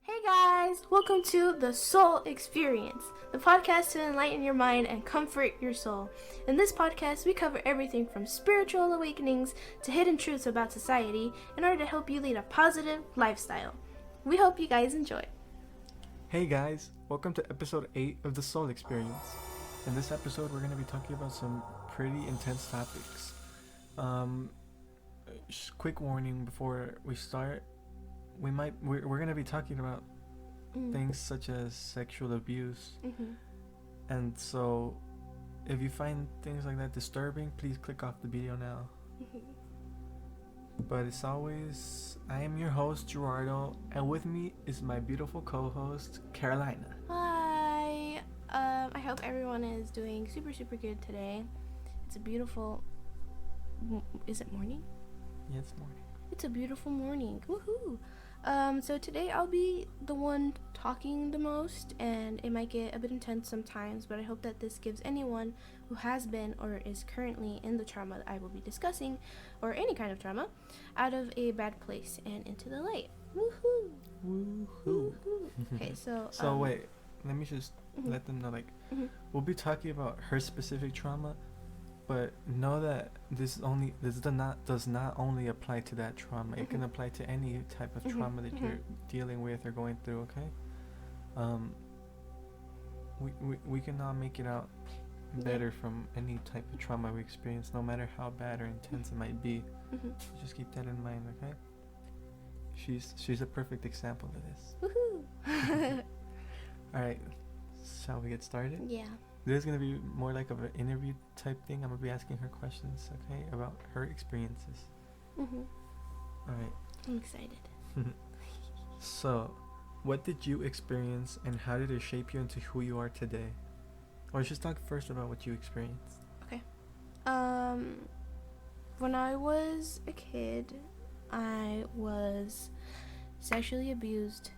Hey guys, welcome to the Soul Experience, the podcast to enlighten your mind and comfort your soul. In this podcast, we cover everything from spiritual awakenings to hidden truths about society in order to help you lead a positive lifestyle. We hope you guys enjoy. Hey guys, welcome to episode 8 of the Soul Experience. In this episode, we're going to be talking about some pretty intense topics. Quick warning before we start. We're going to be talking about things such as sexual abuse. And so if you find things like that disturbing, please click off the video now. But as always, I am your host, Gerardo, and with me is my beautiful co-host, Carolina. Hi. I hope everyone is doing super good today. It's a beautiful... Is it morning? Yeah, it's morning. It's a beautiful morning. Woohoo! So today I'll be the one talking the most, and it might get a bit intense sometimes, but I hope that this gives anyone who has been or is currently in the trauma that I will be discussing, or any kind of trauma, out of a bad place and into the light. Woohoo! Woohoo! Okay, so... wait, let me just let them know, we'll be talking about her specific trauma, but know that this does not only apply to that trauma. It can apply to any type of trauma that you're dealing with or going through. Okay. We cannot make it out better from any type of trauma we experience, no matter how bad or intense it might be. Just keep that in mind. Okay. She's a perfect example of this. Woohoo! All right. Shall we get started? Yeah. This is going to be more like of an interview type thing. I'm going to be asking her questions, okay, about her experiences. All right. I'm excited. So, what did you experience and how did it shape you into who you are today? Or let's just talk first about what you experienced. Okay. When I was a kid, I was sexually abused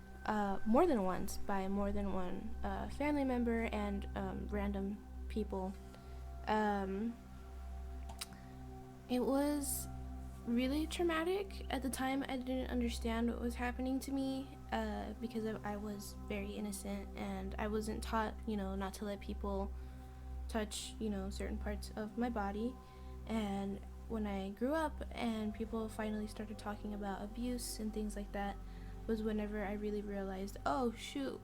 more than once by more than one family member and random people. It was really traumatic. At the time, I didn't understand what was happening to me because I was very innocent, and I wasn't taught, not to let people touch, certain parts of my body. And when I grew up and people finally started talking about abuse and things like that, was whenever I really realized, oh shoot,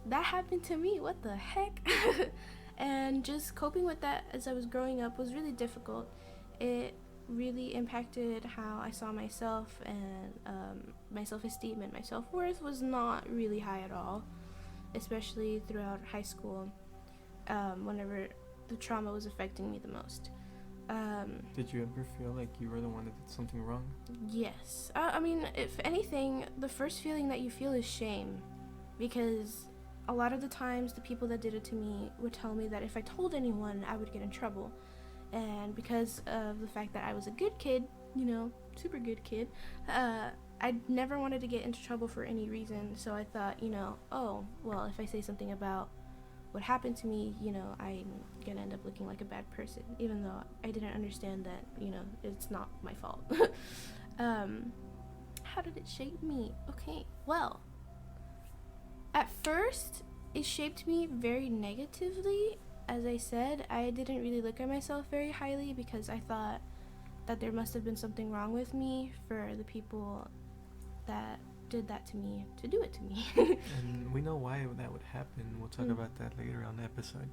that happened to me, what the heck? And just coping with that as I was growing up was really difficult. It really impacted how I saw myself, and my self-esteem and my self-worth was not really high at all, especially throughout high school, whenever the trauma was affecting me the most. Did you ever feel like you were the one that did something wrong? Yes. I mean, if anything, the first feeling that you feel is shame, because a lot of the times the people that did it to me would tell me that if I told anyone, I would get in trouble. And because of the fact that I was a good kid, super good kid, I never wanted to get into trouble for any reason. So I thought, oh, well, if I say something about what happened to me, I'm gonna end up looking like a bad person, even though I didn't understand that, it's not my fault. How did it shape me? Okay, well, at first, it shaped me very negatively. As I said, I didn't really look at myself very highly because I thought that there must have been something wrong with me for the people that did that to me to do it to me. And we know why that would happen. We'll talk about that later on the episode.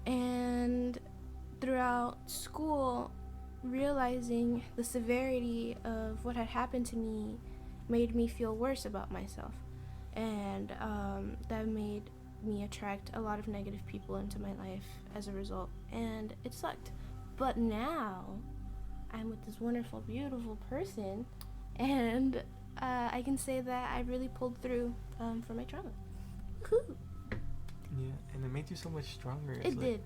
And throughout school, realizing the severity of what had happened to me made me feel worse about myself, and that made me attract a lot of negative people into my life as a result, and it sucked. But now I'm with this wonderful, beautiful person, and I can say that I really pulled through for my trauma. Woo-hoo. Yeah, and it made you so much stronger. It did.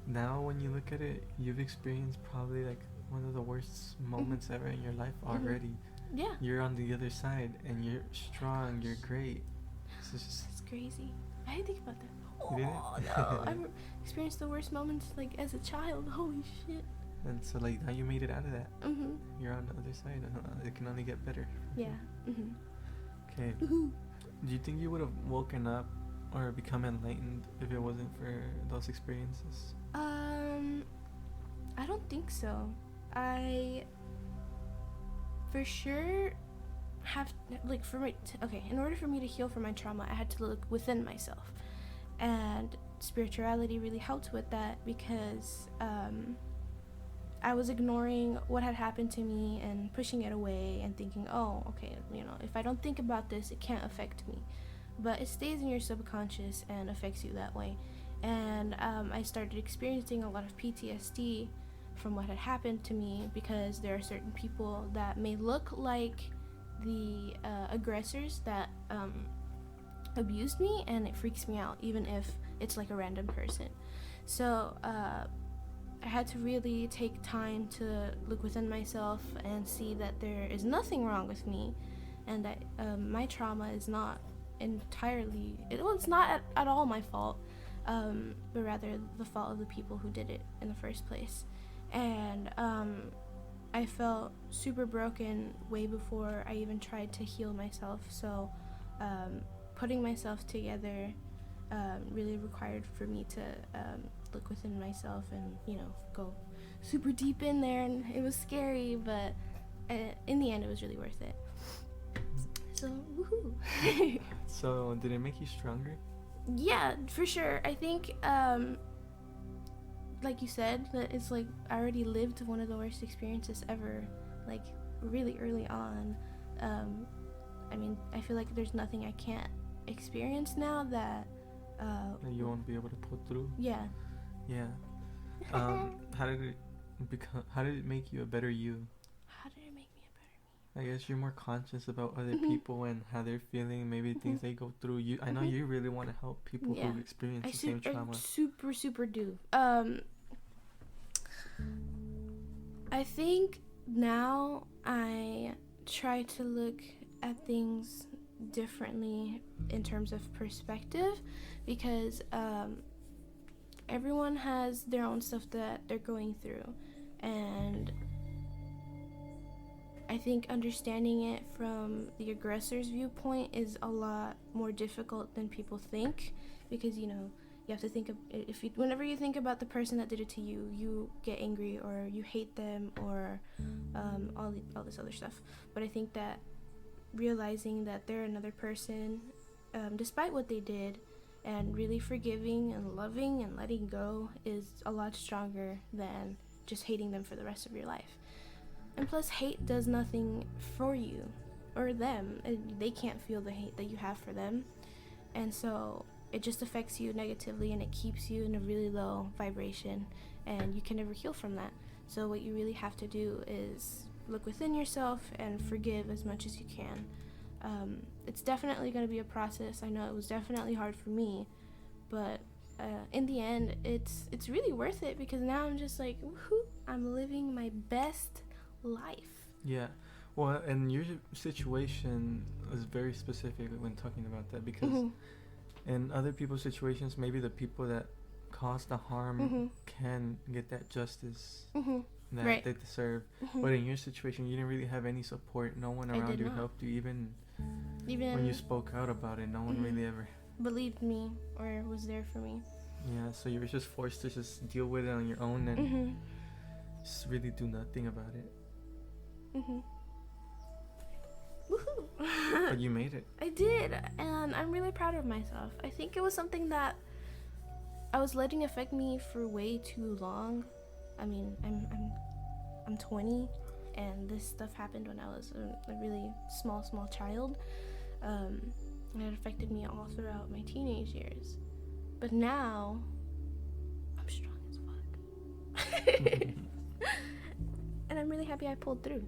Now when you look at it, you've experienced probably one of the worst moments ever in your life already. Yeah. You're on the other side, and you're strong, you're great. It's crazy. I didn't think about that. You didn't? Oh, no. I've experienced the worst moments, as a child. Holy shit. And so like now you made it out of that. Mhm. You're on the other side. It can only get better. Yeah. Mhm. Okay. Woohoo. Do you think you would have woken up or become enlightened if it wasn't for those experiences? I don't think so. I for sure have like for me okay, in order for me to heal from my trauma, I had to look within myself. And spirituality really helped with that because I was ignoring what had happened to me and pushing it away and thinking, oh, okay, if I don't think about this, it can't affect me. But it stays in your subconscious and affects you that way. And I started experiencing a lot of PTSD from what had happened to me because there are certain people that may look like the aggressors that abused me, and it freaks me out even if it's like a random person. So I had to really take time to look within myself and see that there is nothing wrong with me, and that my trauma is not entirely it's not at all my fault, but rather the fault of the people who did it in the first place. And I felt super broken way before I even tried to heal myself. So putting myself together really required for me to look within myself and go super deep in there, and it was scary, but in the end it was really worth it. So woohoo. So did it make you stronger? Yeah, for sure. I think like you said, that it's like I already lived one of the worst experiences ever, like really early on. I mean, I feel like there's nothing I can't experience now that you won't be able to pull through. Yeah. How did it make you a better you? How did it make me a better me? I guess you're more conscious about other people and how they're feeling, maybe things they go through. I know you really want to help people who experience the same trauma. I super do. I think now I try to look at things differently in terms of perspective, because everyone has their own stuff that they're going through, and I think understanding it from the aggressor's viewpoint is a lot more difficult than people think, because you have to think of whenever you think about the person that did it to you, you get angry or you hate them or all this other stuff. But I think that realizing that they're another person, despite what they did, and really forgiving and loving and letting go is a lot stronger than just hating them for the rest of your life. And plus, hate does nothing for you or them. They can't feel the hate that you have for them, and so it just affects you negatively, and it keeps you in a really low vibration, and you can never heal from that. So what you really have to do is look within yourself and forgive as much as you can. It's definitely going to be a process. I know it was definitely hard for me, but in the end, it's really worth it, because now I'm just like, woohoo, I'm living my best life. Yeah. Well, and your situation is very specific when talking about that, because in other people's situations, maybe the people that caused the harm can get that justice that they deserve. But in your situation, you didn't really have any support. No one around you helped you, even when you spoke out about it. No one really ever believed me or was there for me. Yeah, so you were just forced to just deal with it on your own and just really do nothing about it. Woohoo! But you made it. I did, and I'm really proud of myself. I think it was something that I was letting affect me for way too long. I mean, I'm 20, and this stuff happened when I was a really small child. And it affected me all throughout my teenage years. But now, I'm strong as fuck. And I'm really happy I pulled through.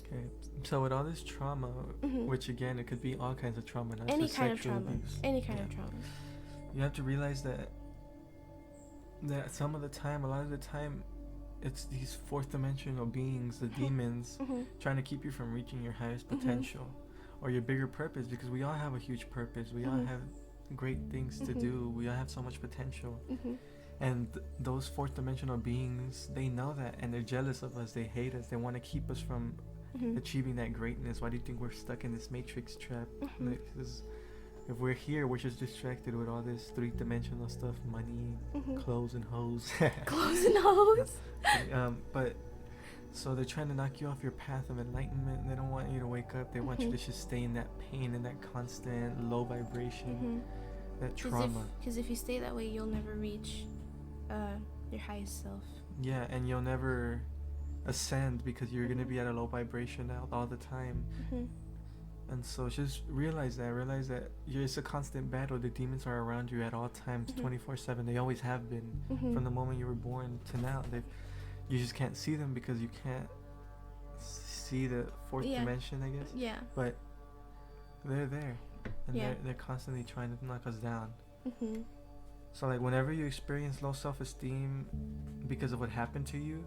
Okay, so with all this trauma, which again, it could be all kinds of trauma, not any just kind sexual of trauma. abuse. Any kind of trauma. You have to realize that some of the time, a lot of the time, it's these fourth dimensional beings, the demons, trying to keep you from reaching your highest potential or your bigger purpose, because we all have a huge purpose. We all have great things to do. We all have so much potential. And those fourth dimensional beings, they know that, and they're jealous of us. They hate us. They want to keep us from achieving that greatness. Why do you think we're stuck in this matrix trap? Like, if we're here, we're just distracted with all this three-dimensional stuff, money, clothes and hoes. Clothes and hoes. But so they're trying to knock you off your path of enlightenment. They don't want you to wake up. They want you to just stay in that pain and that constant low vibration, that trauma. Because if you stay that way, you'll never reach your highest self. Yeah, and you'll never ascend because you're going to be at a low vibration all the time. And so just realize that it's a constant battle. The demons are around you at all times, 24/7. They always have been from the moment you were born to now. You just can't see them because you can't see the fourth dimension, I guess. Yeah. But they're there, and they're constantly trying to knock us down. So like whenever you experience low self-esteem because of what happened to you,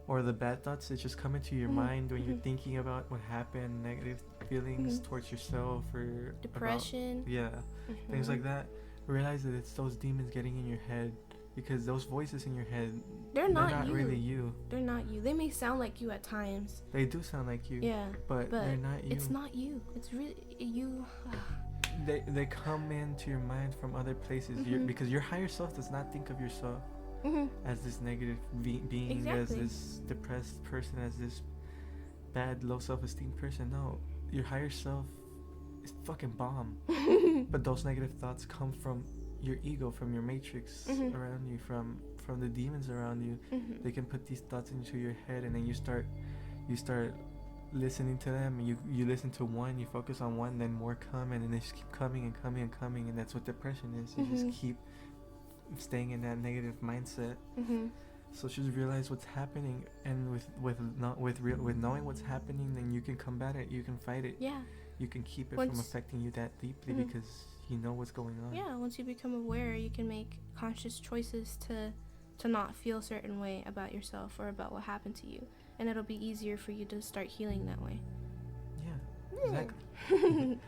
or the bad thoughts that just come into your mind when you're thinking about what happened, negative feelings towards yourself, or depression, things like that, realize that it's those demons getting in your head, because those voices in your head, they're not really you. They're not you. They may sound like you at times. They do sound like you. Yeah. But they're not you. It's not you. It's really you. They come into your mind from other places, because your higher self does not think of yourself as this negative being, as this depressed person, as this bad low self-esteem person. No, your higher self is fucking bomb. But those negative thoughts come from your ego, from your matrix around you, from the demons around you. They can put these thoughts into your head, and then you start listening to them. You listen to one, you focus on one, then more come, and then they just keep coming and coming and coming. And that's what depression is. You just keep staying in that negative mindset. So just realize what's happening, and with knowing what's happening, then you can combat it, you can fight it, you can keep it from affecting you that deeply, because you know what's going on. Once you become aware, you can make conscious choices to not feel a certain way about yourself or about what happened to you, and it'll be easier for you to start healing that way. Exactly.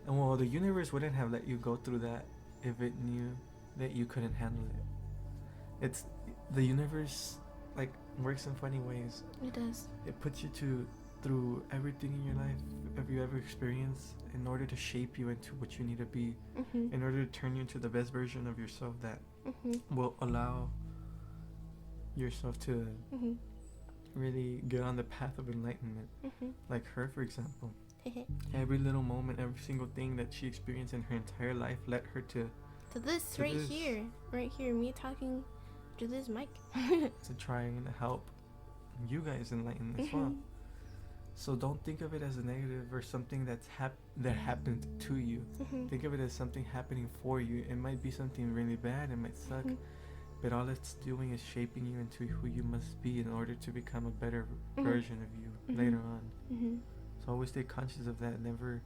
And well, the universe wouldn't have let you go through that if it knew that you couldn't handle it. It's the universe, like, works in funny ways. It does. It puts you through everything in your life, every ever experience, in order to shape you into what you need to be, in order to turn you into the best version of yourself that will allow yourself to really get on the path of enlightenment. Like her, for example. Every little moment, every single thing that she experienced in her entire life led her to this right here, me talking to this mic. To trying to help you guys enlighten as well. So don't think of it as a negative or something that happened to you. Think of it as something happening for you. It might be something really bad, it might suck, but all it's doing is shaping you into who you must be in order to become a better version of you later on. So always stay conscious of that. Never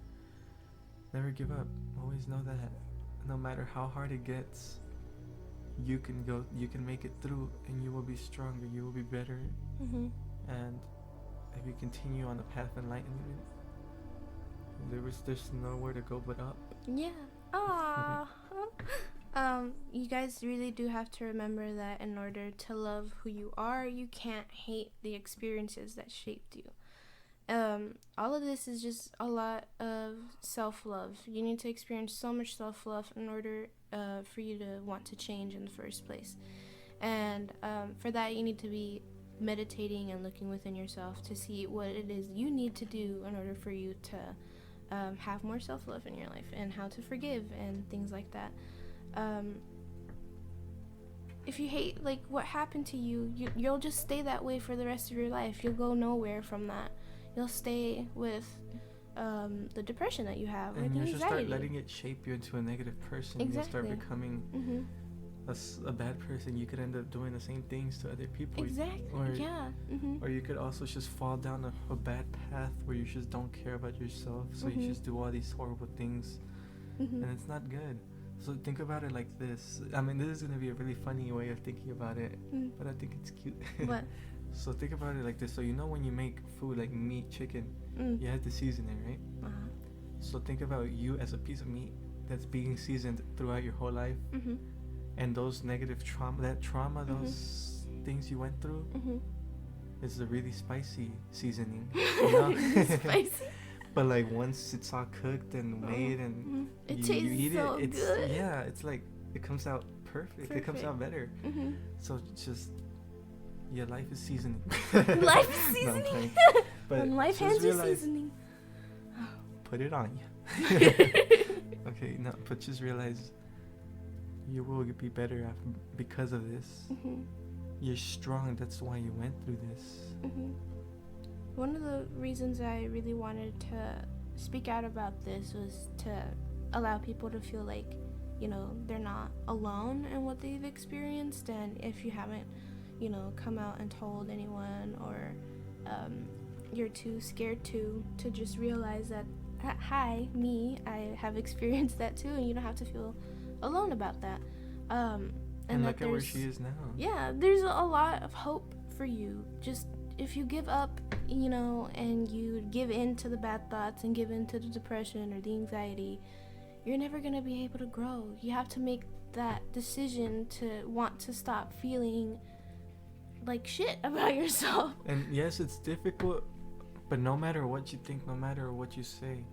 give up. Always know that no matter how hard it gets, you can make it through, and you will be stronger, you will be better. And if you continue on the path of enlightenment, there's nowhere to go but up. You guys really do have to remember that in order to love who you are, you can't hate the experiences that shaped you. All of this is just a lot of self-love. You need to experience so much self-love in order for you to want to change in the first place. And for that, you need to be meditating and looking within yourself to see what it is you need to do in order for you to have more self-love in your life, and how to forgive and things like that. If you hate like what happened to you, you'll just stay that way for the rest of your life. You'll go nowhere from that. You'll stay with the depression that you have, and or the you anxiety. just start letting it shape you into a negative person. Exactly. You'll start becoming a bad person. You could end up doing the same things to other people. Exactly. Or you could also just fall down a bad path where you just don't care about yourself. So you just do all these horrible things, and it's not good. So think about it like this. I mean, this is going to be a really funny way of thinking about it, but I think it's cute. What? So think about it like this. So you know when you make food like meat, chicken, you have to season it, right? So think about you as a piece of meat that's being seasoned throughout your whole life. and those negative trauma, those things you went through, is a really spicy seasoning, you know? Spicy. But like once it's all cooked and made and it you tastes eat so it, it's good. yeah, it's like it comes out perfect. It comes out better. So it's just your life is seasoning. Life is seasoning. No, but when life hands you seasoning, put it on you. Okay, no, but just realize you will be better because of this. You're strong. That's why you went through this. One of the reasons I really wanted to speak out about this was to allow people to feel like, you know, they're not alone in what they've experienced. And if you haven't, you know, come out and told anyone, or you're too scared to just realize that, hi, me, I have experienced that too, and you don't have to feel alone about that. And look at where she is now. Yeah, there's a lot of hope for you. Just if you give up, you know, and you give in to the bad thoughts and give in to the depression or the anxiety, you're never going to be able to grow. You have to make that decision to want to stop feeling like shit about yourself. And yes, it's difficult, but no matter what you think, no matter what you say,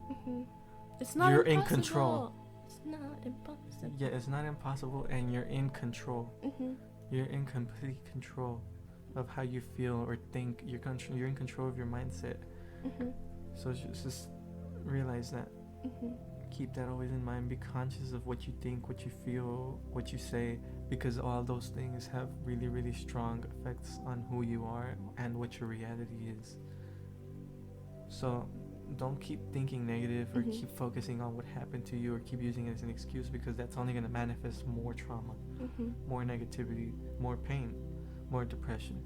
it's not you're impossible. in control. It's not impossible. Yeah, it's not impossible, and you're in control. You're in complete control of how you feel or think. You're in control of your mindset. So just realize that. Keep that always in mind. Be conscious of what you think, what you feel, what you say, because all those things have really, really strong effects on who you are and what your reality is. So don't keep thinking negative or keep focusing on what happened to you or keep using it as an excuse, because that's only going to manifest more trauma, more negativity, more pain, more depression.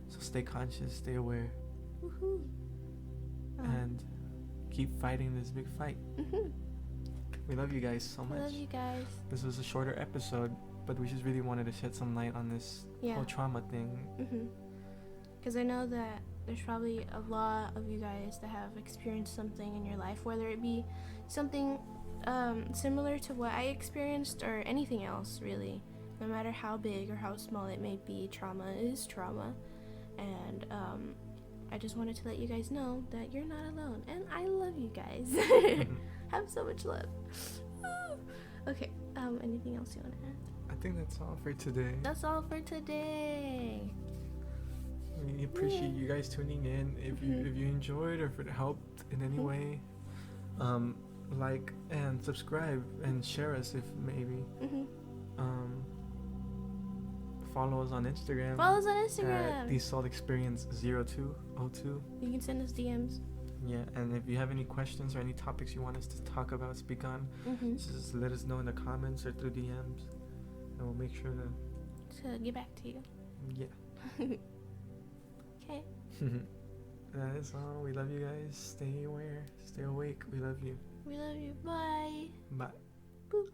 So stay conscious, stay aware, and keep fighting this big fight. We love you guys so much. I love you guys. This was a shorter episode, but we just really wanted to shed some light on this whole trauma thing. Because I know that there's probably a lot of you guys that have experienced something in your life, whether it be something similar to what I experienced or anything else, really. No matter how big or how small it may be, trauma is trauma. And I just wanted to let you guys know that you're not alone. And I love you guys. Have so much love. Okay, anything else you want to add? I think that's all for today. That's all for today. We appreciate you guys tuning in. If you enjoyed or if it helped in any way, like and subscribe and share us if maybe. Follow us on Instagram. At the Soul Experience 0202. You can send us DMs. Yeah, and if you have any questions or any topics you want us to talk about, speak on, just let us know in the comments or through DMs, and we'll make sure to get back to you. Yeah. Okay. That is all. We love you guys. Stay aware. Stay awake. We love you. We love you. Bye. Bye. Boop.